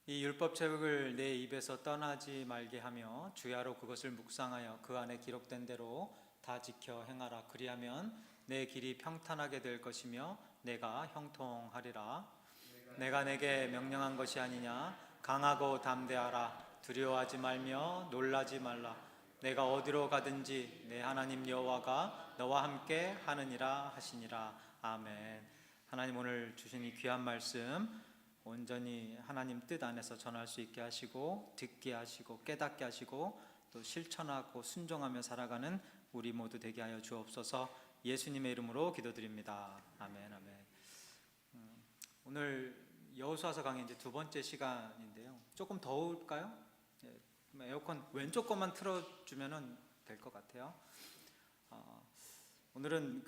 이 율법책을 내 입에서 떠나지 말게 하며 주야로 그것을 묵상하여 그 안에 기록된 대로 다 지켜 행하라. 그리하면 내 길이 평탄하게 될 것이며 내가 형통하리라. 내가 내게 명령한 것이 아니냐. 강하고 담대하라. 두려워하지 말며 놀라지 말라. 내가 어디로 가든지 내 하나님 여호와가 너와 함께 하느니라 하시니라. 아멘. 하나님, 오늘 주신 이 귀한 말씀 온전히 하나님 뜻 안에서 전할 수 있게 하시고, 듣게 하시고, 깨닫게 하시고, 또 실천하고 순종하며 살아가는 우리 모두 되게 하여 주옵소서. 예수님의 이름으로 기도드립니다. 아멘. 아멘. 오늘 여호수아서 강의 이제 두 번째 시간인데요. 조금 더울까요? 에어컨 왼쪽 것만 틀어주면 될 것 같아요. 오늘은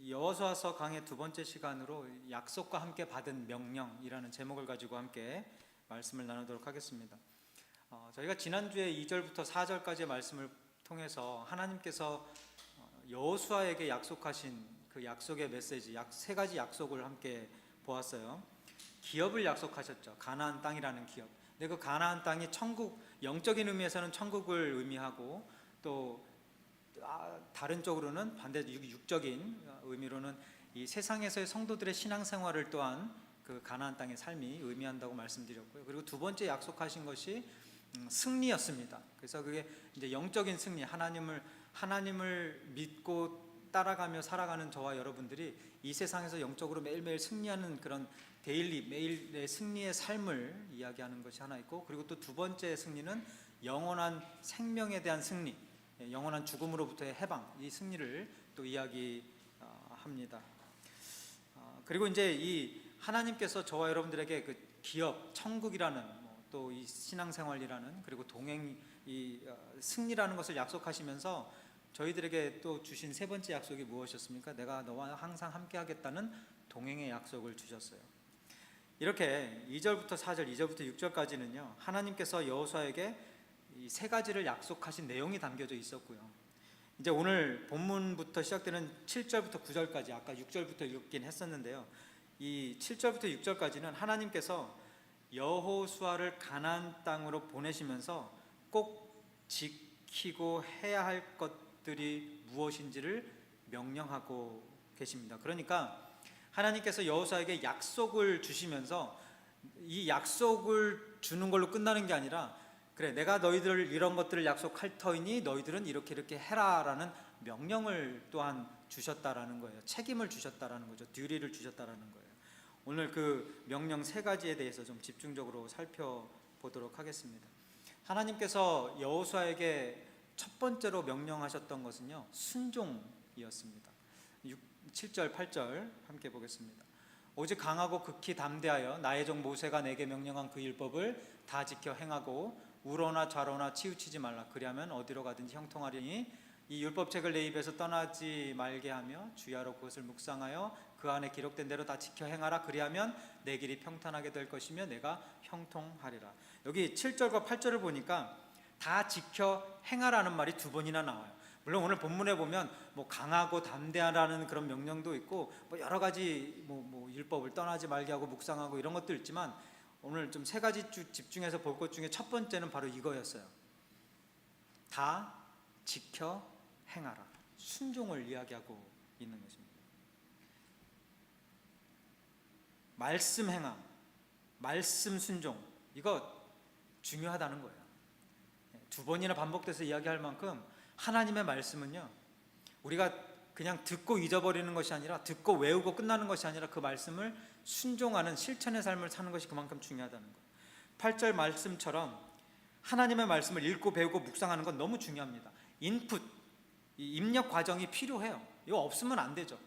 여호수아서 강의 두 번째 시간으로 약속과 함께 받은 명령이라는 제목을 가지고 함께 말씀을 나누도록 하겠습니다. 저희가 지난주에 2절부터 4절까지의 말씀을 통해서 하나님께서 여호수아에게 약속하신 그 약속의 메시지, 약 세 가지 약속을 함께 보았어요. 기업을 약속하셨죠. 가나안 땅이라는 기업. 근데 그 가나안 땅이 천국, 영적인 의미에서는 천국을 의미하고, 또 다른 쪽으로는 반대 육적인 의미로는 이 세상에서의 성도들의 신앙생활을 또한 그 가나안 땅의 삶이 의미한다고 말씀드렸고요. 그리고 두 번째 약속하신 것이 승리였습니다. 그래서 그게 이제 영적인 승리, 하나님을 믿고 따라가며 살아가는 저와 여러분들이 이 세상에서 영적으로 매일매일 승리하는 그런 데일리, 매일의 승리의 삶을 이야기하는 것이 하나 있고, 그리고 또 두 번째 승리는 영원한 생명에 대한 승리, 영원한 죽음으로부터의 해방, 이 승리를 또 이야기합니다. 그리고 이제 이 하나님께서 저와 여러분들에게 그 기업, 천국이라는, 또 이 신앙생활이라는, 그리고 동행, 이 승리라는 것을 약속하시면서 저희들에게 또 주신 세 번째 약속이 무엇이었습니까? 내가 너와 항상 함께 하겠다는 동행의 약속을 주셨어요. 이렇게 2절부터 4절, 2절부터 6절까지는요, 하나님께서 여호수아에게 이 세 가지를 약속하신 내용이 담겨져 있었고요. 이제 오늘 본문부터 시작되는 7절부터 9절까지, 아까 6절부터 읽긴 했었는데요, 이 7절부터 6절까지는 하나님께서 여호수아를 가나안 땅으로 보내시면서 꼭 지키고 해야 할 것들이 무엇인지를 명령하고 계십니다. 그러니까 하나님께서 여호수아에게 약속을 주시면서 이 약속을 주는 걸로 끝나는 게 아니라, 그래, 내가 너희들 이런 것들을 약속할 터이니 너희들은 이렇게 해라라는 명령을 또한 주셨다라는 거예요. 책임을 주셨다라는 거죠. 듀리를 주셨다라는 거예요. 오늘 그 명령 세 가지에 대해서 좀 집중적으로 살펴보도록 하겠습니다. 하나님께서 여호수아에게 첫 번째로 명령하셨던 것은요, 순종이었습니다. 7절, 8절 함께 보겠습니다. 오직 강하고 극히 담대하여 나의 종 모세가 내게 명령한 그 율법을 다 지켜 행하고 우로나 좌로나 치우치지 말라. 그리하면 어디로 가든지 형통하리니 이 율법책을 내 입에서 떠나지 말게 하며 주야로 그것을 묵상하여 그 안에 기록된 대로 다 지켜 행하라. 그리하면 내 길이 평탄하게 될 것이며 내가 형통하리라. 여기 7절과 8절을 보니까 다 지켜 행하라는 말이 두 번이나 나와요. 물론 오늘 본문에 보면 강하고 담대하라는 그런 명령도 있고, 여러 가지 율법을 떠나지 말게 하고 묵상하고 이런 것도 있지만, 오늘 좀 세 가지 집중해서 볼 것 중에 첫 번째는 바로 이거였어요. 다 지켜 행하라. 순종을 이야기하고 있는 것입니다. 말씀 행함, 말씀 순종, 이거 중요하다는 거예요. 두 번이나 반복돼서 이야기할 만큼 하나님의 말씀은요, 우리가 그냥 듣고 잊어버리는 것이 아니라, 듣고 외우고 끝나는 것이 아니라 그 말씀을 순종하는 실천의 삶을 사는 것이 그만큼 중요하다는 거예요. 8절 말씀처럼 하나님의 말씀을 읽고 배우고 묵상하는 건 너무 중요합니다. 인풋, 이 입력 과정이 필요해요. 이거 없으면 안 되죠.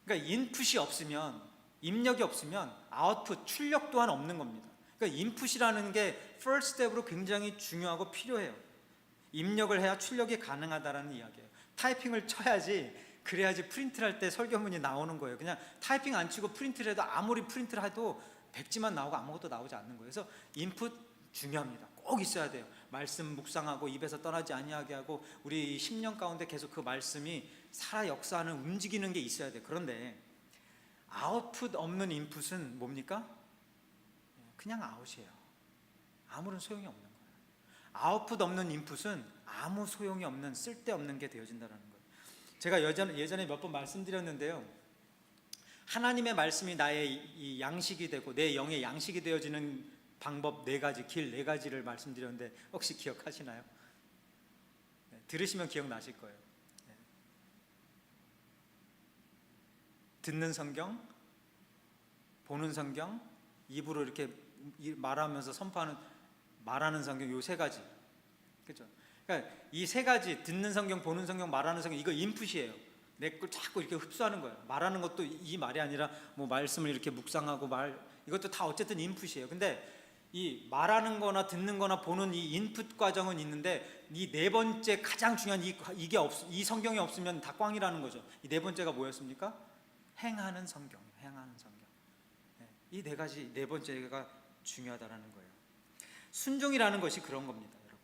그러니까 인풋이 없으면, 입력이 없으면 아웃풋, 출력 또한 없는 겁니다. 그러니까 인풋이라는 게 first step으로 굉장히 중요하고 필요해요. 입력을 해야 출력이 가능하다라는 이야기예요. 타이핑을 쳐야지, 그래야지 프린트를 할 때 설교문이 나오는 거예요. 그냥 타이핑 안 치고 프린트를 해도, 아무리 프린트를 해도 백지만 나오고 아무것도 나오지 않는 거예요. 그래서 인풋 중요합니다. 꼭 있어야 돼요. 말씀 묵상하고 입에서 떠나지 아니하게 하고, 우리 10년 가운데 계속 그 말씀이 살아 역사하는, 움직이는 게 있어야 돼요. 그런데 아웃풋 없는 인풋은 뭡니까? 그냥 아웃이에요. 아무런 소용이 없는 거예요. 아웃풋 없는 인풋은 아무 소용이 없는, 쓸데없는 게 되어진다는 거예요. 제가 예전에 몇 번 말씀드렸는데요, 하나님의 말씀이 나의 이 양식이 되고 내 영의 양식이 되어지는 방법 4가지, 길 4가지를 말씀드렸는데 혹시 기억하시나요? 들으시면 기억나실 거예요. 듣는 성경, 보는 성경, 입으로 이렇게 말하면서 선포하는, 말하는 성경, 요 3가지. 그렇죠? 그러니까 이 3가지, 듣는 성경, 보는 성경, 말하는 성경, 이거 인풋이에요. 내 걸 자꾸 이렇게 흡수하는 거예요. 말하는 것도 이 말이 아니라 뭐 말씀을 이렇게 묵상하고 이것도 다 어쨌든 인풋이에요. 근데 이 말하는 거나 듣는 거나 보는 이 인풋 과정은 있는데, 이 4번째 가장 중요한 이 성경이 없으면 다 꽝이라는 거죠. 이 4번째가 뭐였습니까? 행하는 성경, 행하는 성경. 이 4가지, 4번째가 중요하다는 거예요. 순종이라는 것이 그런 겁니다, 여러분.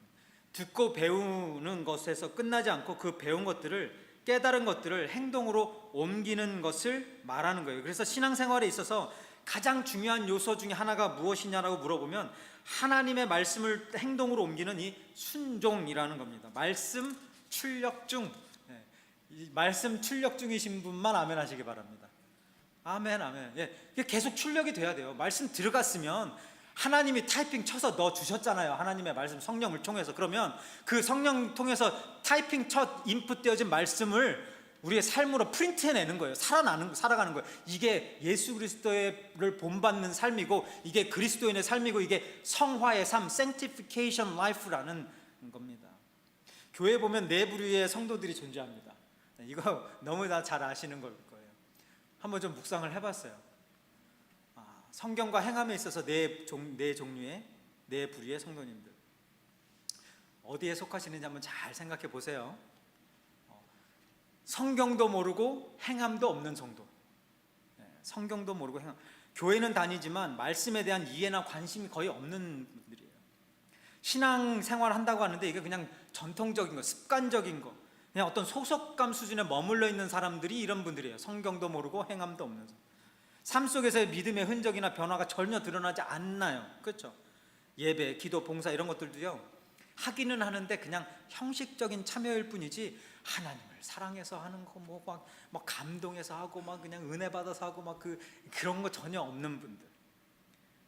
듣고 배우는 것에서 끝나지 않고 그 배운 것들을, 깨달은 것들을 행동으로 옮기는 것을 말하는 거예요. 그래서 신앙생활에 있어서 가장 중요한 요소 중에 하나가 무엇이냐라고 물어보면 하나님의 말씀을 행동으로 옮기는 이 순종이라는 겁니다. 말씀 출력 중, 이 말씀 출력 중이신 분만 아멘 하시기 바랍니다. 아멘, 아멘. 예, 계속 출력이 돼야 돼요. 말씀 들어갔으면 하나님이 타이핑 쳐서 넣어 주셨잖아요. 하나님의 말씀, 성령을 통해서. 그러면 그 성령 통해서 타이핑 첫 인풋되어진 말씀을 우리의 삶으로 프린트해내는 거예요. 살아가는 거예요. 이게 예수 그리스도를 본받는 삶이고, 이게 그리스도인의 삶이고, 이게 성화의 삶, sanctification life라는 겁니다. 교회 보면 4부류의 성도들이 존재합니다. 이거 너무나 잘 아시는 걸 거예요. 한번 좀 묵상을 해봤어요. 성경과 행함에 있어서 4종류의 4부류의 성도님들, 어디에 속하시는지 한번 잘 생각해 보세요. 성경도 모르고 행함도 없는 성도. 성경도 모르고 행함. 교회는 다니지만 말씀에 대한 이해나 관심이 거의 없는 분들이에요. 신앙생활 한다고 하는데 이게 그냥 전통적인 거, 습관적인 거, 그냥 어떤 소속감 수준에 머물러 있는 사람들이 이런 분들이에요. 성경도 모르고 행함도 없는 성도. 삶 속에서의 믿음의 흔적이나 변화가 전혀 드러나지 않나요? 그렇죠? 예배, 기도, 봉사 이런 것들도요, 하기는 하는데 그냥 형식적인 참여일 뿐이지 하나님을 사랑해서 하는 거, 막 감동해서 하고, 막 그냥 은혜 받아서 하고, 막 그런 거 전혀 없는 분들.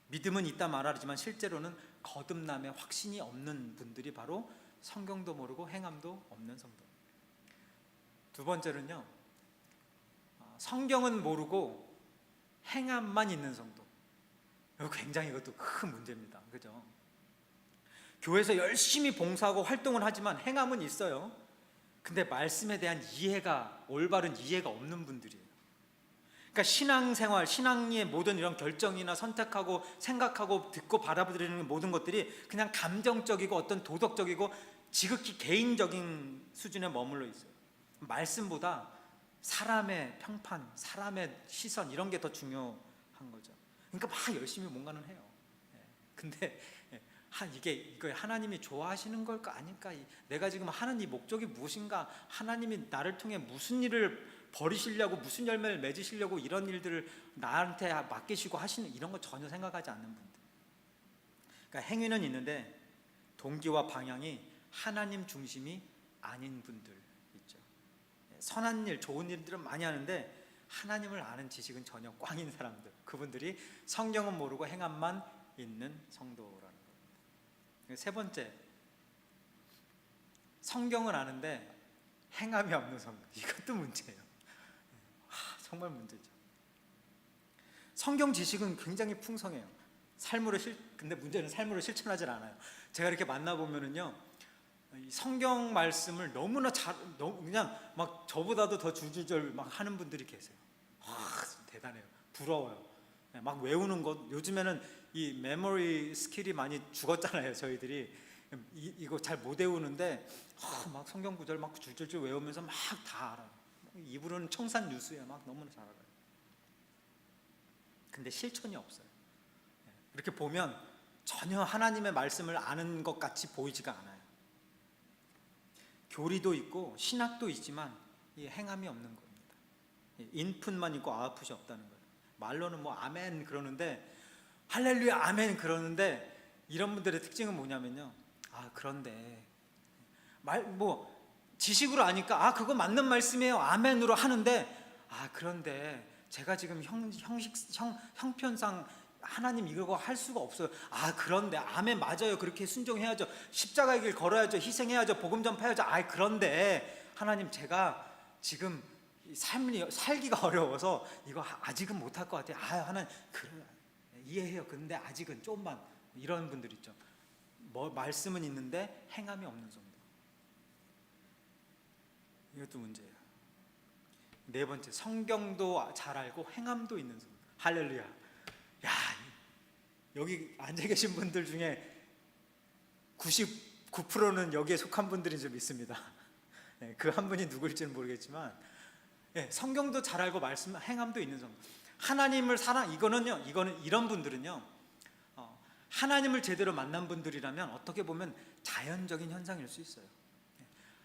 믿음은 있다 말하지만 실제로는 거듭남의 확신이 없는 분들이 바로 성경도 모르고 행함도 없는 성도. 2번째는요, 성경은 모르고 행함만 있는 성도. 굉장히 이것도 큰 문제입니다. 그죠? 교회에서 열심히 봉사하고 활동을 하지만 행함은 있어요. 근데 말씀에 대한 이해가, 올바른 이해가 없는 분들이에요. 그러니까 신앙생활, 신앙의 모든 이런 결정이나 선택하고 생각하고 듣고 바라보는 모든 것들이 그냥 감정적이고 어떤 도덕적이고 지극히 개인적인 수준에 머물러 있어요. 말씀보다 사람의 평판, 사람의 시선, 이런 게 더 중요한 거죠. 그러니까 막 열심히 뭔가는 해요. 근데 이거 하나님이 좋아하시는 걸까 아닐까? 내가 지금 하는 이 목적이 무엇인가? 하나님이 나를 통해 무슨 일을 벌이시려고, 무슨 열매를 맺으시려고 이런 일들을 나한테 맡기시고 하시는, 이런 거 전혀 생각하지 않는 분들. 그러니까 행위는 있는데 동기와 방향이 하나님 중심이 아닌 분들 있죠. 선한 일, 좋은 일들은 많이 하는데 하나님을 아는 지식은 전혀 꽝인 사람들, 그분들이 성경은 모르고 행함만 있는 성도라는 겁니다. 3번째, 성경은 아는데 행함이 없는 성도. 이것도 문제예요. 정말 문제죠. 성경 지식은 굉장히 풍성해요. 근데 문제는 삶으로 실천하지 않아요. 제가 이렇게 만나보면은요, 성경 말씀을 너무나 그냥 막 저보다도 더 줄줄줄 막 하는 분들이 계세요. 대단해요. 부러워요. 막 외우는 것, 요즘에는 이 메모리 스킬이 많이 죽었잖아요. 저희들이 이거 잘 못 외우는데 막 성경 구절 막 줄줄줄 외우면서 막 다 알아요. 입으로는 청산유수예요. 막 너무나 잘 알아요. 근데 실천이 없어요. 이렇게 보면 전혀 하나님의 말씀을 아는 것 같이 보이지가 않아요. 교리도 있고 신학도 있지만 이 행함이 없는 겁니다. 인풋만 있고 아웃풋이 없다는 거예요. 말로는 뭐 아멘 그러는데 할렐루야 아멘 그러는데, 이런 분들의 특징은 뭐냐면요, 그런데 지식으로 아니까 그거 맞는 말씀이에요 아멘으로 하는데, 그런데 제가 지금 형편상 하나님 이거 할 수가 없어요. 그런데 아멘 맞아요. 그렇게 순종해야죠. 십자가의 길 걸어야죠. 희생해야죠. 복음 전파해야죠. 그런데 하나님 제가 지금 삶이 살기가 어려워서 이거 아직은 못할 것 같아요. 하나님 그래 이해해요. 근데 아직은 조금만, 이런 분들 있죠. 말씀은 있는데 행함이 없는 성도. 이것도 문제예요. 네 번째, 성경도 잘 알고 행함도 있는 성도. 할렐루야. 여기 앉아 계신 분들 중에 99%는 여기에 속한 분들이 좀 있습니다. 그 한 분이 누굴지는 모르겠지만, 성경도 잘 알고 말씀 행함도 있는 성도. 하나님을 이거는 이런 분들은요, 하나님을 제대로 만난 분들이라면 어떻게 보면 자연적인 현상일 수 있어요.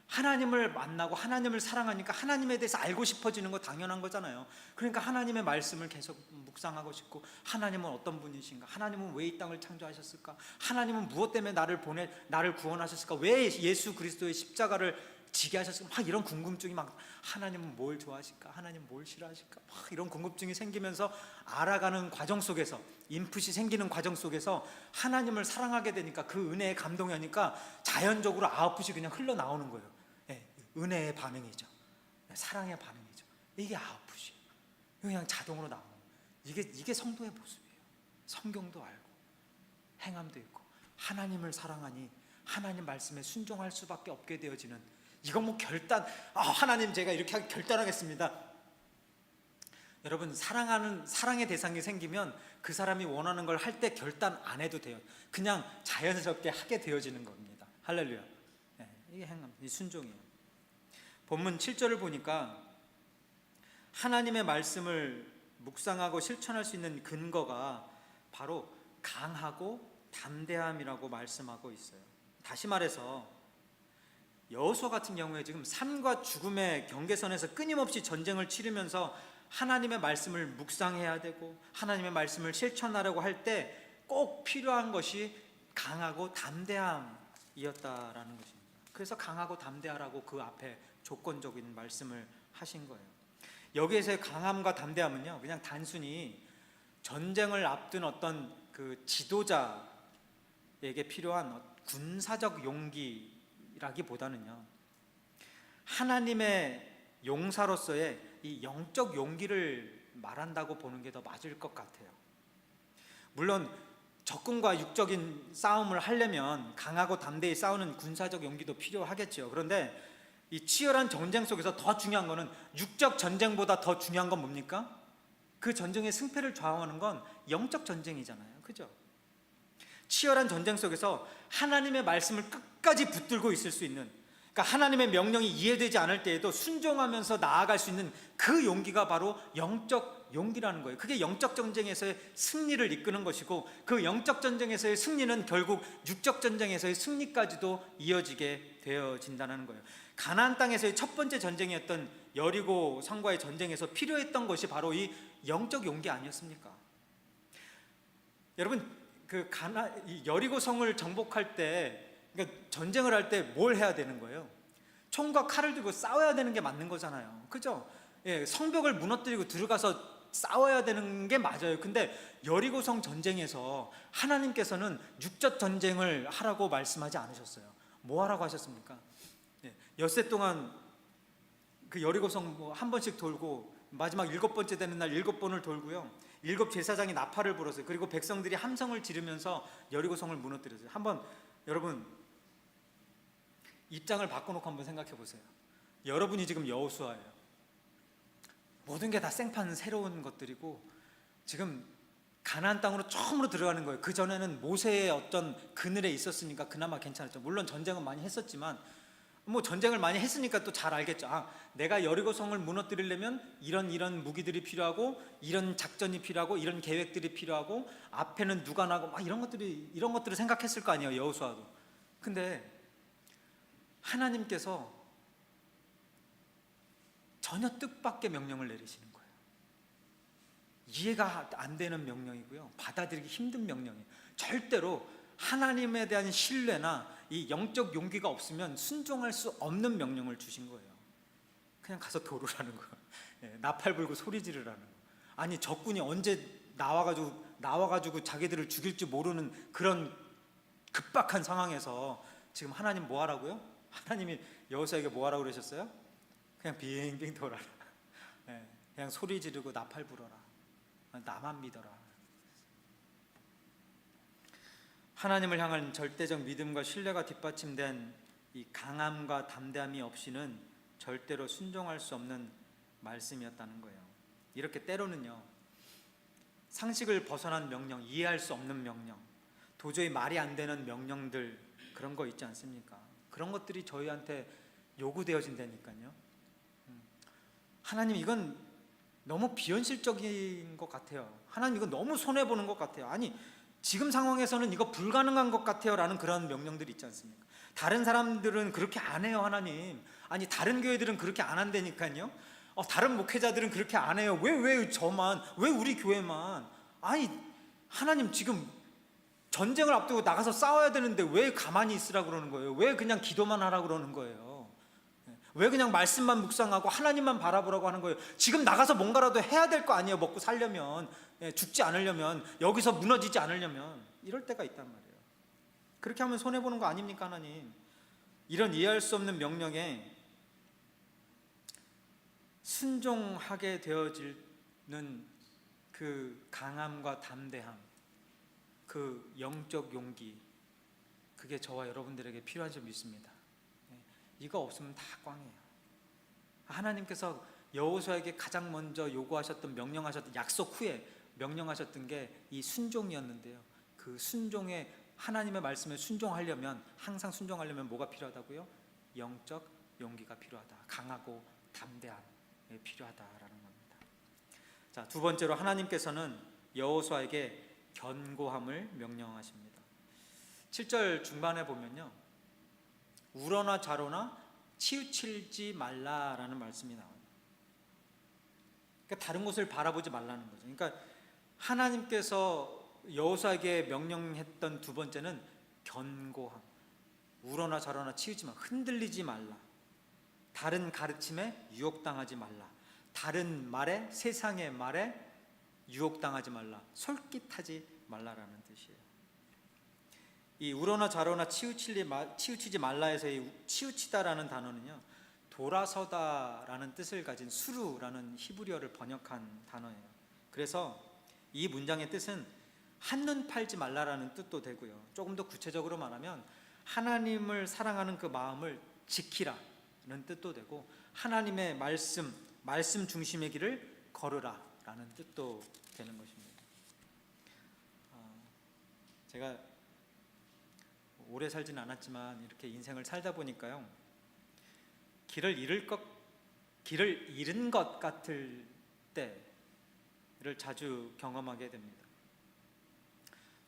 하나님을 만나고 하나님을 사랑하니까 하나님에 대해서 알고 싶어지는 거 당연한 거잖아요. 그러니까 하나님의 말씀을 계속 묵상하고 싶고, 하나님은 어떤 분이신가, 하나님은 왜 이 땅을 창조하셨을까, 하나님은 무엇 때문에 나를 구원하셨을까, 왜 예수 그리스도의 십자가를 지게 하셨을까, 이런 궁금증이 하나님은 뭘 좋아하실까, 하나님은 뭘 싫어하실까, 이런 궁금증이 생기면서 알아가는 과정 속에서, 인풋이 생기는 과정 속에서 하나님을 사랑하게 되니까, 그 은혜에 감동하니까 자연적으로 아웃풋이 그냥 흘러나오는 거예요. 은혜의 반응이죠. 사랑의 반응이죠. 이게 아웃풋이에요. 그냥 자동으로 나오는 거예요. 이게 성도의 모습이에요. 성경도 알고 행함도 있고 하나님을 사랑하니 하나님 말씀에 순종할 수밖에 없게 되어지는, 이건 하나님 제가 이렇게 결단하겠습니다. 여러분, 사랑의 대상이 생기면 그 사람이 원하는 걸 할 때 결단 안 해도 돼요. 그냥 자연스럽게 하게 되어지는 겁니다. 할렐루야. 이게 행함, 이 순종이에요. 본문 7절을 보니까 하나님의 말씀을 묵상하고 실천할 수 있는 근거가 바로 강하고 담대함이라고 말씀하고 있어요. 다시 말해서 여호수아 같은 경우에 지금 삶과 죽음의 경계선에서 끊임없이 전쟁을 치르면서 하나님의 말씀을 묵상해야 되고 하나님의 말씀을 실천하려고 할 때 꼭 필요한 것이 강하고 담대함이었다라는 것입니다. 그래서 강하고 담대하라고 그 앞에 조건적인 말씀을 하신 거예요. 여기에서의 강함과 담대함은요, 그냥 단순히 전쟁을 앞둔 어떤 그 지도자에게 필요한 군사적 용기라기보다는요, 하나님의 용사로서의 이 영적 용기를 말한다고 보는 게 더 맞을 것 같아요. 물론 적군과 육적인 싸움을 하려면 강하고 담대히 싸우는 군사적 용기도 필요하겠죠. 그런데 이 치열한 전쟁 속에서 더 중요한 거는, 육적 전쟁보다 더 중요한 건 뭡니까? 그 전쟁의 승패를 좌우하는 건 영적 전쟁이잖아요. 그죠? 치열한 전쟁 속에서 하나님의 말씀을 끝까지 붙들고 있을 수 있는, 그러니까 하나님의 명령이 이해되지 않을 때에도 순종하면서 나아갈 수 있는 그 용기가 바로 영적 용기라는 거예요. 그게 영적 전쟁에서의 승리를 이끄는 것이고, 그 영적 전쟁에서의 승리는 결국 육적 전쟁에서의 승리까지도 이어지게 되어진다는 거예요. 가나안 땅에서의 첫 번째 전쟁이었던 여리고 성과의 전쟁에서 필요했던 것이 바로 이 영적 용기 아니었습니까? 여러분, 이 여리고 성을 정복할 때, 그러니까 전쟁을 할 때 뭘 해야 되는 거예요? 총과 칼을 들고 싸워야 되는 게 맞는 거잖아요. 그죠? 성벽을 무너뜨리고 들어가서 싸워야 되는 게 맞아요. 근데 여리고성 전쟁에서 하나님께서는 육적 전쟁을 하라고 말씀하지 않으셨어요. 뭐 하라고 하셨습니까? 엿새 동안 그 여리고성 한 번씩 돌고, 마지막 7번째 되는 날 7번을 돌고요, 7 제사장이 나팔을 불었어요. 그리고 백성들이 함성을 지르면서 여리고성을 무너뜨렸어요. 한번 여러분 입장을 바꿔놓고 한번 생각해 보세요. 여러분이 지금 여호수아예요. 모든 게 다 생판 새로운 것들이고, 지금 가나안 땅으로 처음으로 들어가는 거예요. 그 전에는 모세의 어떤 그늘에 있었으니까 그나마 괜찮았죠. 물론 전쟁은 많이 했었지만, 전쟁을 많이 했으니까 또 잘 알겠죠. 내가 여리고성을 무너뜨리려면 이런 무기들이 필요하고, 이런 작전이 필요하고, 이런 계획들이 필요하고, 앞에는 누가 나고 이런 것들을 생각했을 거 아니에요, 여호수아도. 근데 하나님께서 전혀 뜻밖의 명령을 내리시는 거예요. 이해가 안 되는 명령이고요. 받아들이기 힘든 명령이에요. 절대로 하나님에 대한 신뢰나 이 영적 용기가 없으면 순종할 수 없는 명령을 주신 거예요. 그냥 가서 도르라는 거예요. 나팔 불고 소리 지르라는 거예요. 아니 적군이 언제 나와가지고 자기들을 죽일지 모르는 그런 급박한 상황에서 지금 하나님 뭐 하라고요? 하나님이 여호수아에게 뭐 하라고 그러셨어요? 그냥 빙빙 돌아라. 그냥 소리 지르고 나팔 불어라. 나만 믿어라. 하나님을 향한 절대적 믿음과 신뢰가 뒷받침된 이 강함과 담대함이 없이는 절대로 순종할 수 없는 말씀이었다는 거예요. 이렇게 때로는요, 상식을 벗어난 명령, 이해할 수 없는 명령, 도저히 말이 안 되는 명령들, 그런 거 있지 않습니까? 그런 것들이 저희한테 요구되어진다니까요. 하나님, 이건 너무 비현실적인 것 같아요. 하나님, 이건 너무 손해보는 것 같아요. 아니, 지금 상황에서는 이거 불가능한 것 같아요 라는 그런 명령들이 있지 않습니까? 다른 사람들은 그렇게 안 해요, 하나님. 아니, 다른 교회들은 그렇게 안 한다니까요. 다른 목회자들은 그렇게 안 해요. 왜 저만, 왜 우리 교회만? 아니, 하나님, 지금 전쟁을 앞두고 나가서 싸워야 되는데 왜 가만히 있으라고 그러는 거예요? 왜 그냥 기도만 하라고 그러는 거예요? 왜 그냥 말씀만 묵상하고 하나님만 바라보라고 하는 거예요? 지금 나가서 뭔가라도 해야 될 거 아니에요? 먹고 살려면, 죽지 않으려면, 여기서 무너지지 않으려면. 이럴 때가 있단 말이에요. 그렇게 하면 손해보는 거 아닙니까, 하나님? 이런 이해할 수 없는 명령에 순종하게 되어지는 그 강함과 담대함, 그 영적 용기, 그게 저와 여러분들에게 필요한 줄 믿습니다. 이거 없으면 다 꽝이에요. 하나님께서 여호수아에게 가장 먼저 요구하셨던, 명령하셨던, 약속 후에 명령하셨던 게 이 순종이었는데요. 그 순종에, 하나님의 말씀에 순종하려면, 항상 순종하려면 뭐가 필요하다고요? 영적 용기가 필요하다. 강하고 담대함이 필요하다라는 겁니다. 자, 두 번째로 하나님께서는 여호수아에게 견고함을 명령하십니다. 7절 중반에 보면요, 우러나 좌로나 치우치지 말라라는 말씀이 나와요. 그러니까 다른 곳을 바라보지 말라는 거죠. 그러니까 하나님께서 여호수아에게 명령했던 두 번째는 견고함. 우러나 좌로나 치우지 마, 흔들리지 말라. 다른 가르침에 유혹당하지 말라. 다른 말에, 세상의 말에 유혹당하지 말라. 솔깃하지 말라라는 뜻이에요. 이 우러나 좌로나 치우치지 말라에서 이 치우치다라는 단어는요, 돌아서다라는 뜻을 가진 수루라는 히브리어를 번역한 단어예요. 그래서 이 문장의 뜻은 한눈 팔지 말라라는 뜻도 되고요, 조금 더 구체적으로 말하면 하나님을 사랑하는 그 마음을 지키라는 뜻도 되고, 하나님의 말씀 중심의 길을 걸으라라는 뜻도 되는 것입니다. 제가 오래 살지는 않았지만 이렇게 인생을 살다 보니까요, 길을 잃은 것 같을 때를 자주 경험하게 됩니다.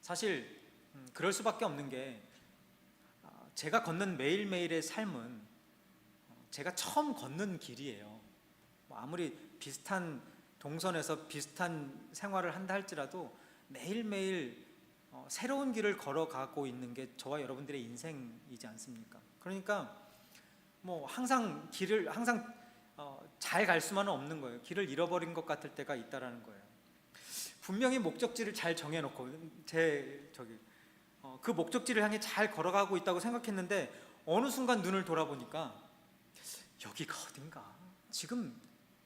사실 그럴 수밖에 없는 게, 제가 걷는 매일매일의 삶은 제가 처음 걷는 길이에요. 아무리 비슷한 동선에서 비슷한 생활을 한다 할지라도 매일매일 새로운 길을 걸어가고 있는 게 저와 여러분들의 인생이지 않습니까? 그러니까 항상 잘 갈 수만은 없는 거예요. 길을 잃어버린 것 같을 때가 있다라는 거예요. 분명히 목적지를 잘 정해놓고 그 목적지를 향해 잘 걸어가고 있다고 생각했는데, 어느 순간 눈을 돌아보니까 여기가 어딘가? 지금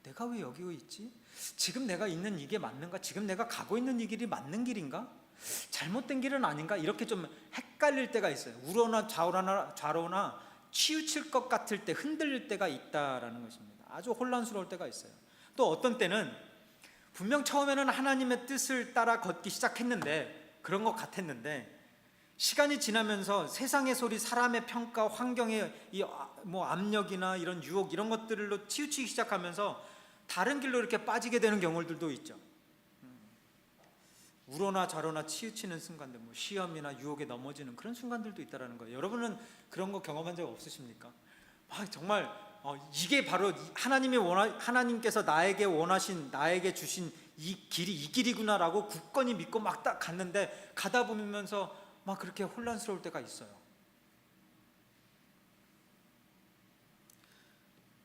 내가 왜 여기 있지? 지금 내가 있는 이게 맞는가? 지금 내가 가고 있는 이 길이 맞는 길인가? 잘못된 길은 아닌가? 이렇게 좀 헷갈릴 때가 있어요. 우러나 좌로나 치우칠 것 같을 때, 흔들릴 때가 있다라는 것입니다. 아주 혼란스러울 때가 있어요. 또 어떤 때는 분명 처음에는 하나님의 뜻을 따라 걷기 시작했는데, 그런 것 같았는데, 시간이 지나면서 세상의 소리, 사람의 평가, 환경의 압력이나 이런 유혹, 이런 것들로 치우치기 시작하면서 다른 길로 이렇게 빠지게 되는 경우들도 있죠. 우러나 좌로나 치우치는 순간들, 시험이나 유혹에 넘어지는 그런 순간들도 있다라는 거예요. 여러분은 그런 거 경험한 적 없으십니까? 정말 이게 바로 하나님께서 나에게 주신 이 길이 이 길이구나라고 굳건히 믿고 막 딱 갔는데 가다 보면서 막 그렇게 혼란스러울 때가 있어요.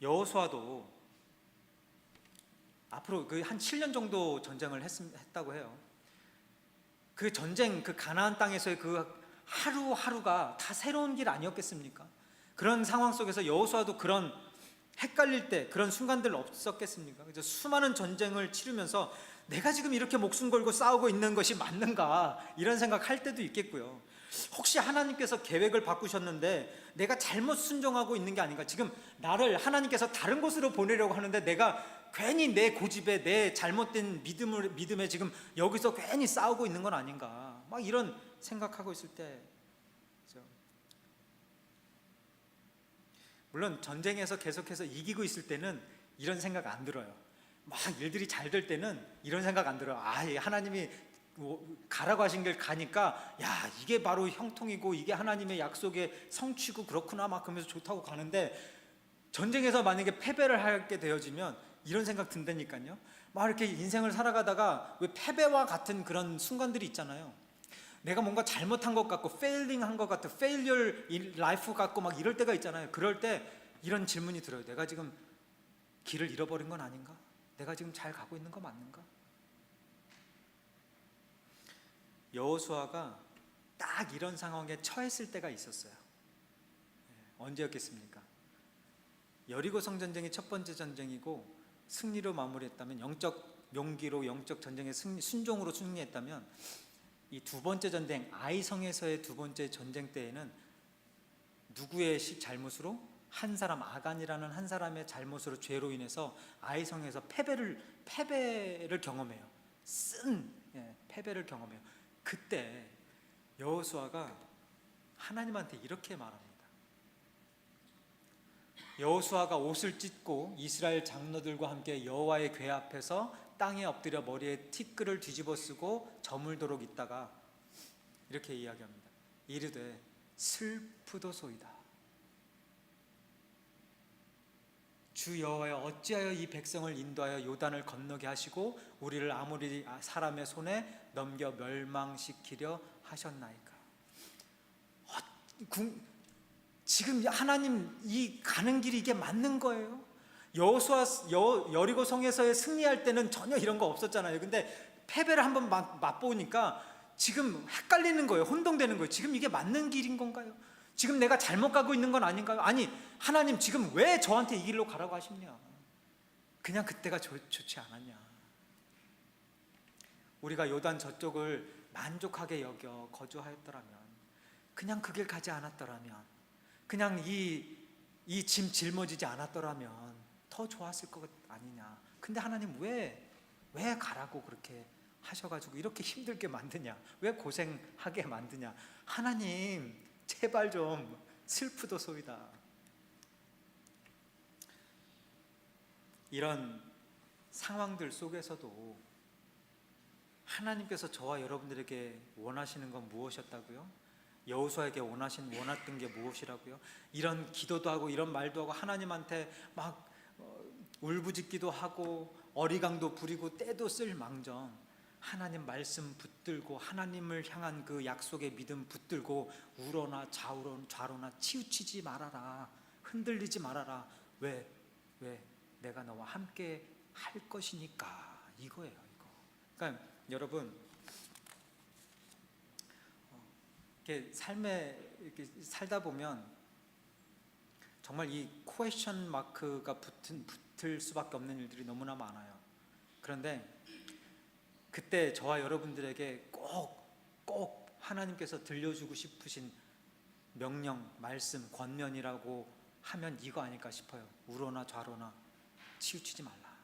여호수아도 앞으로 그 한 7년 정도 전쟁을 했다고 해요. 그 전쟁, 그 가나안 땅에서의 그 하루하루가 다 새로운 길 아니었겠습니까? 그런 상황 속에서 여호수아도 그런 헷갈릴 때 그런 순간들 없었겠습니까? 그래서 수많은 전쟁을 치르면서 내가 지금 이렇게 목숨 걸고 싸우고 있는 것이 맞는가 이런 생각할 때도 있겠고요. 혹시 하나님께서 계획을 바꾸셨는데 내가 잘못 순종하고 있는 게 아닌가? 지금 나를 하나님께서 다른 곳으로 보내려고 하는데 내가 괜히 내 고집에 내 잘못된 믿음에 지금 여기서 괜히 싸우고 있는 건 아닌가? 막 이런 생각하고 있을 때, 물론 전쟁에서 계속해서 이기고 있을 때는 이런 생각 안 들어요. 막 일들이 잘 될 때는 이런 생각 안 들어요. 하나님이 가라고 하신 길 가니까 야 이게 바로 형통이고 이게 하나님의 약속의 성취고 그렇구나 막 그러면서 좋다고 가는데, 전쟁에서 만약에 패배를 하게 되어지면 이런 생각 든다니까요. 막 이렇게 인생을 살아가다가 왜 패배와 같은 그런 순간들이 있잖아요. 내가 뭔가 잘못한 것 같고 failing 한 것 같고 failure in life 같고 막 이럴 때가 있잖아요. 그럴 때 이런 질문이 들어요. 내가 지금 길을 잃어버린 건 아닌가? 내가 지금 잘 가고 있는 거 맞는가? 여호수아가 딱 이런 상황에 처했을 때가 있었어요. 언제였겠습니까? 여리고 성전쟁이 첫 번째 전쟁이고 승리로 마무리했다면, 영적 용기로 영적 전쟁에 순종으로 승리했다면, 이 두 번째 전쟁 아이성에서의 두 번째 전쟁 때에는 누구의 잘못으로? 한 사람, 아간이라는 한 사람의 잘못으로, 죄로 인해서 아이성에서 패배를 경험해요. 패배를 경험해요. 그때 여호수아가 하나님한테 이렇게 말합니다. 여호수아가 옷을 찢고 이스라엘 장로들과 함께 여호와의 궤 앞에서 땅에 엎드려 머리에 티끌을 뒤집어 쓰고 저물도록 있다가 이렇게 이야기합니다. 이르되 슬프도소이다. 주 여호와여, 어찌하여 이 백성을 인도하여 요단을 건너게 하시고 우리를 아모리 사람의 손에 넘겨 멸망시키려 하셨나이까. 지금 하나님 이 가는 길이 이게 맞는 거예요? 여리고 성에서의 승리할 때는 전혀 이런 거 없었잖아요. 근데 패배를 한번 맛보니까 지금 헷갈리는 거예요. 혼동되는 거예요. 지금 이게 맞는 길인 건가요? 지금 내가 잘못 가고 있는 건 아닌가요? 아니, 하나님 지금 왜 저한테 이 길로 가라고 하십냐? 그냥 그때가 좋지 않았냐? 우리가 요단 저쪽을 만족하게 여겨 거주하였더라면, 그냥 그 길 가지 않았더라면, 그냥 이 짐 짊어지지 않았더라면 더 좋았을 것 아니냐? 근데 하나님 왜 가라고 그렇게 하셔가지고 이렇게 힘들게 만드냐? 왜 고생하게 만드냐? 하나님 제발 좀 슬프도소이다. 이런 상황들 속에서도 하나님께서 저와 여러분들에게 원하시는 건 무엇이었다고요? 여호수아에게 원했던 게 무엇이라고요? 이런 기도도 하고 이런 말도 하고 하나님한테 막 울부짖기도 하고 어리광도 부리고 때도 쓸 망정, 하나님 말씀 붙들고 하나님을 향한 그 약속의 믿음 붙들고 우러나 좌로나 치우치지 말아라, 흔들리지 말아라. 왜 내가 너와 함께 할 것이니까, 이거예요. 이거. 그러니까 여러분, 이렇게 삶에 이렇게 살다 보면 정말 이 퀘스천 마크가 붙을 수밖에 없는 일들이 너무나 많아요. 그런데 그때 저와 여러분들에게 꼭 하나님께서 들려주고 싶으신 명령, 말씀, 권면이라고 하면 이거 아닐까 싶어요. 우러나 좌로나 치우치지 말라.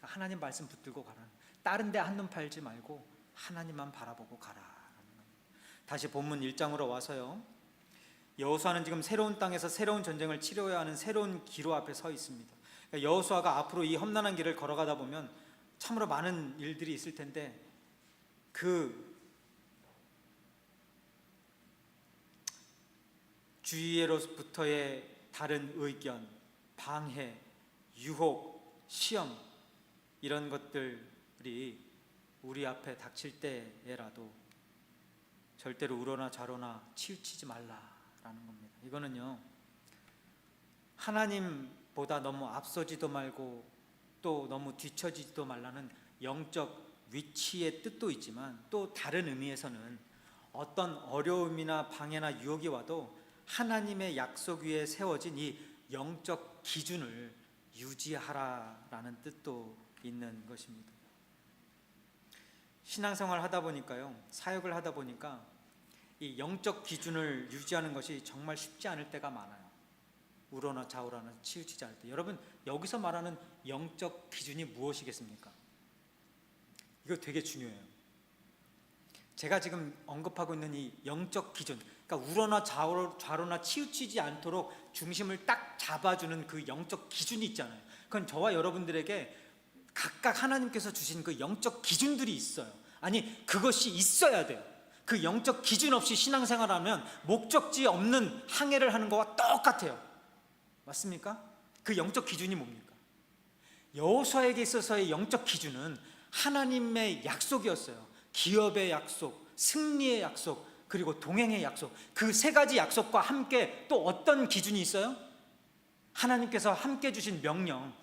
하나님 말씀 붙들고 가라. 다른 데 한눈 팔지 말고 하나님만 바라보고 가라. 다시 본문 1장으로 와서요. 여호수아는 지금 새로운 땅에서 새로운 전쟁을 치러야 하는 새로운 기로 앞에 서 있습니다. 여호수아가 앞으로 이 험난한 길을 걸어가다 보면 참으로 많은 일들이 있을 텐데, 그 주위로부터의 다른 의견, 방해, 유혹, 시험, 이런 것들이 우리 앞에 닥칠 때에라도 절대로 우러나 좌로나 치우치지 말라라는 겁니다. 이거는요, 하나님보다 너무 앞서지도 말고 또 너무 뒤처지지도 말라는 영적 위치의 뜻도 있지만, 또 다른 의미에서는 어떤 어려움이나 방해나 유혹이 와도 하나님의 약속 위에 세워진 이 영적 기준을 유지하라라는 뜻도 있는 것입니다. 신앙생활 하다 보니까요, 사역을 하다 보니까 이 영적 기준을 유지하는 것이 정말 쉽지 않을 때가 많아요. 우러나 좌우러나 치우치지 않을 때. 여러분, 여기서 말하는 영적 기준이 무엇이겠습니까? 이거 되게 중요해요. 제가 지금 언급하고 있는 이 영적 기준, 그러니까 우러나 좌로나 치우치지 않도록 중심을 딱 잡아주는 그 영적 기준이 있잖아요. 그건 저와 여러분들에게 각각 하나님께서 주신 그 영적 기준들이 있어요. 아니, 그것이 있어야 돼요. 그 영적 기준 없이 신앙생활하면 목적지 없는 항해를 하는 것과 똑같아요. 맞습니까? 그 영적 기준이 뭡니까? 여호수아에게 있어서의 영적 기준은 하나님의 약속이었어요. 기업의 약속, 승리의 약속, 그리고 동행의 약속. 그 세 가지 약속과 함께 또 어떤 기준이 있어요? 하나님께서 함께 주신 명령.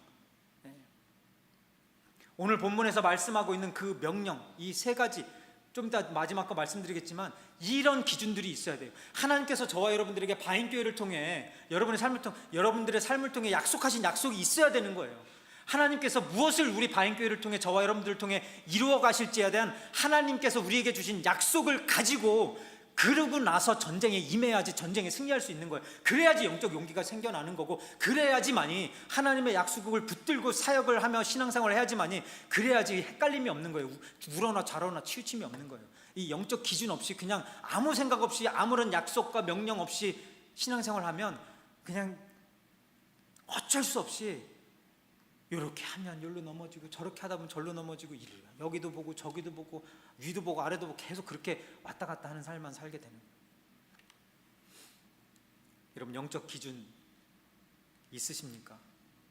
오늘 본문에서 말씀하고 있는 그 명령, 이 세 가지, 좀 이따 마지막 거 말씀드리겠지만 이런 기준들이 있어야 돼요. 하나님께서 저와 여러분들에게 바인교회를 통해 여러분들의 삶을 통해 약속하신 약속이 있어야 되는 거예요. 하나님께서 무엇을 우리 바인교회를 통해 저와 여러분들을 통해 이루어 가실지에 대한 하나님께서 우리에게 주신 약속을 가지고 그러고 나서 전쟁에 임해야지 전쟁에 승리할 수 있는 거예요. 그래야지 영적 용기가 생겨나는 거고, 그래야지만이 하나님의 약속을 붙들고 사역을 하며 신앙생활을 해야지만이, 그래야지 헷갈림이 없는 거예요. 우러나 좌로나 치우침이 없는 거예요. 이 영적 기준 없이 그냥 아무 생각 없이 아무런 약속과 명령 없이 신앙생활을 하면 그냥 어쩔 수 없이 이렇게 하면 여기로 넘어지고 저렇게 하다 보면 절로 넘어지고, 여기도 보고 저기도 보고 위도 보고 아래도 보고 계속 그렇게 왔다 갔다 하는 삶만 살게 되는 거예요. 여러분, 영적 기준 있으십니까?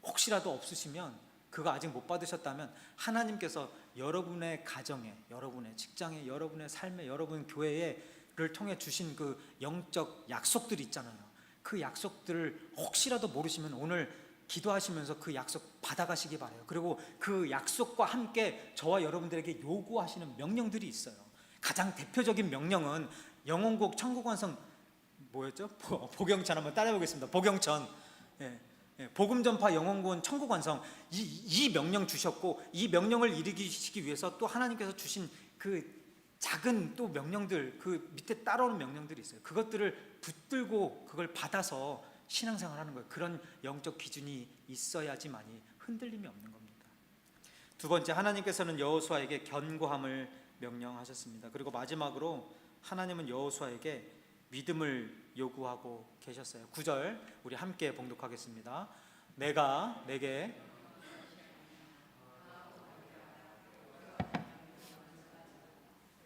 혹시라도 없으시면, 그거 아직 못 받으셨다면 하나님께서 여러분의 가정에, 여러분의 직장에, 여러분의 삶에, 여러분 교회를 통해 주신 그 영적 약속들이 있잖아요. 그 약속들을 혹시라도 모르시면 오늘 기도하시면서 그 약속 받아가시기 바라요. 그리고 그 약속과 함께 저와 여러분들에게 요구하시는 명령들이 있어요. 가장 대표적인 명령은 영혼국 천국완성 뭐였죠? 복영천 한번 따라해보겠습니다. 복영천. 복음 전파 영혼군 천국완성. 이 명령 주셨고, 이 명령을 이루시기 위해서 또 하나님께서 주신 그 작은 또 명령들, 그 밑에 따라오는 명령들이 있어요. 그것들을 붙들고 그걸 받아서 신앙생활 하는 거예요. 그런 영적 기준이 있어야지만이 흔들림이 없는 겁니다. 두 번째, 하나님께서는 여호수아에게 견고함을 명령하셨습니다. 그리고 마지막으로 하나님은 여호수아에게 믿음을 요구하고 계셨어요. 9절 우리 함께 봉독하겠습니다. 내가 내게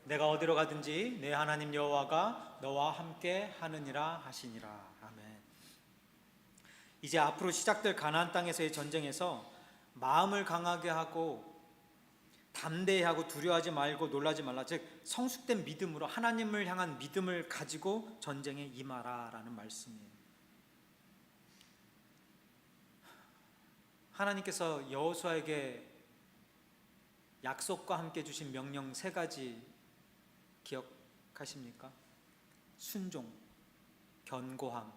내가 어디로 가든지 내 하나님 여호와가 너와 함께 하느니라 하시니라. 아멘. 이제 앞으로 시작될 가나안 땅에서의 전쟁에서 마음을 강하게 하고 담대하고 두려워하지 말고 놀라지 말라. 즉 성숙된 믿음으로 하나님을 향한 믿음을 가지고 전쟁에 임하라라는 말씀이에요. 하나님께서 여호수아에게 약속과 함께 주신 명령 세 가지 기억하십니까? 순종, 견고함,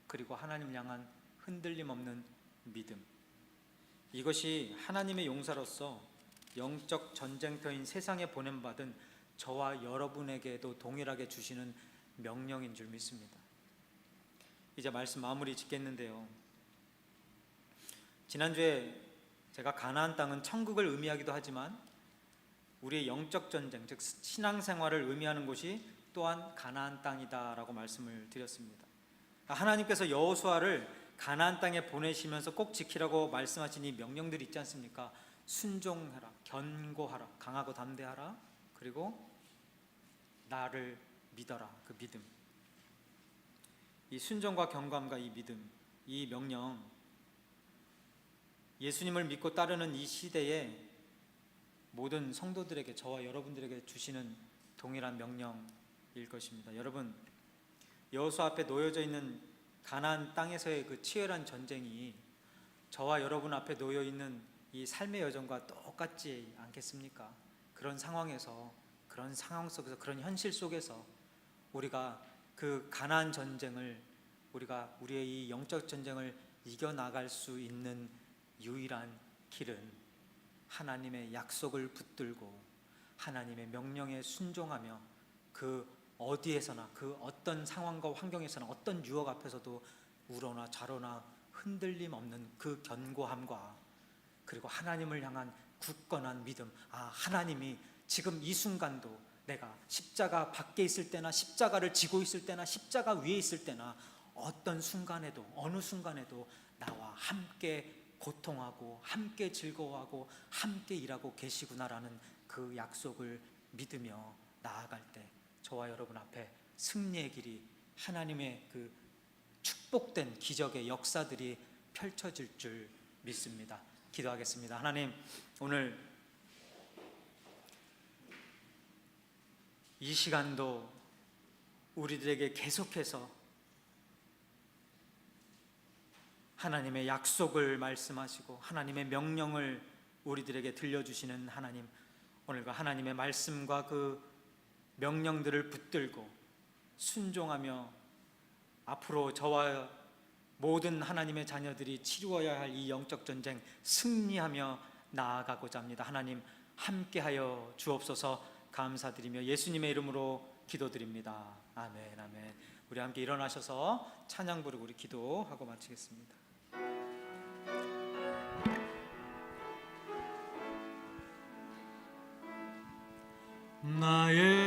그리고 하나님을 향한 흔들림 없는 믿음. 이것이 하나님의 용사로서 영적 전쟁터인 세상에 보냄받은 저와 여러분에게도 동일하게 주시는 명령인 줄 믿습니다. 이제 말씀 마무리 짓겠는데요, 지난주에 제가 가나안 땅은 천국을 의미하기도 하지만 우리의 영적 전쟁, 즉 신앙생활을 의미하는 곳이 또한 가나안 땅이다라고 말씀을 드렸습니다. 하나님께서 여호수아를 가나안 땅에 보내시면서 꼭 지키라고 말씀하신 이 명령들이 있지 않습니까? 순종하라, 견고하라, 강하고 담대하라, 그리고 나를 믿어라. 그 믿음, 이 순종과 견고함과 이 믿음, 이 명령, 예수님을 믿고 따르는 이 시대에 모든 성도들에게, 저와 여러분들에게 주시는 동일한 명령일 것입니다. 여러분, 여호수아 앞에 놓여져 있는 가나안 땅에서의 그 치열한 전쟁이 저와 여러분 앞에 놓여 있는 이 삶의 여정과 똑같지 않겠습니까? 그런 상황에서, 그런 상황 속에서, 그런 현실 속에서 우리가 그 가나안 전쟁을, 우리가 우리의 이 영적 전쟁을 이겨나갈 수 있는 유일한 길은 하나님의 약속을 붙들고 하나님의 명령에 순종하며 그 어디에서나, 그 어떤 상황과 환경에서나, 어떤 유혹 앞에서도 우러나 좌로나 흔들림 없는 그 견고함과, 그리고 하나님을 향한 굳건한 믿음. 하나님이 지금 이 순간도 내가 십자가 밖에 있을 때나 십자가를 지고 있을 때나 십자가 위에 있을 때나 어떤 순간에도, 어느 순간에도 나와 함께 고통하고 함께 즐거워하고 함께 일하고 계시구나라는 그 약속을 믿으며 나아갈 때 저와 여러분 앞에 승리의 길이, 하나님의 그 축복된 기적의 역사들이 펼쳐질 줄 믿습니다. 기도하겠습니다. 하나님, 오늘 이 시간도 우리들에게 계속해서 하나님의 약속을 말씀하시고 하나님의 명령을 우리들에게 들려주시는 하나님, 오늘과 하나님의 말씀과 그 명령들을 붙들고 순종하며 앞으로 저와 모든 하나님의 자녀들이 치루어야 할 이 영적 전쟁 승리하며 나아가고자 합니다. 하나님, 함께하여 주옵소서. 감사드리며 예수님의 이름으로 기도드립니다. 아멘, 아멘. 우리 함께 일어나셔서 찬양 부르고 우리 기도하고 마치겠습니다. 나의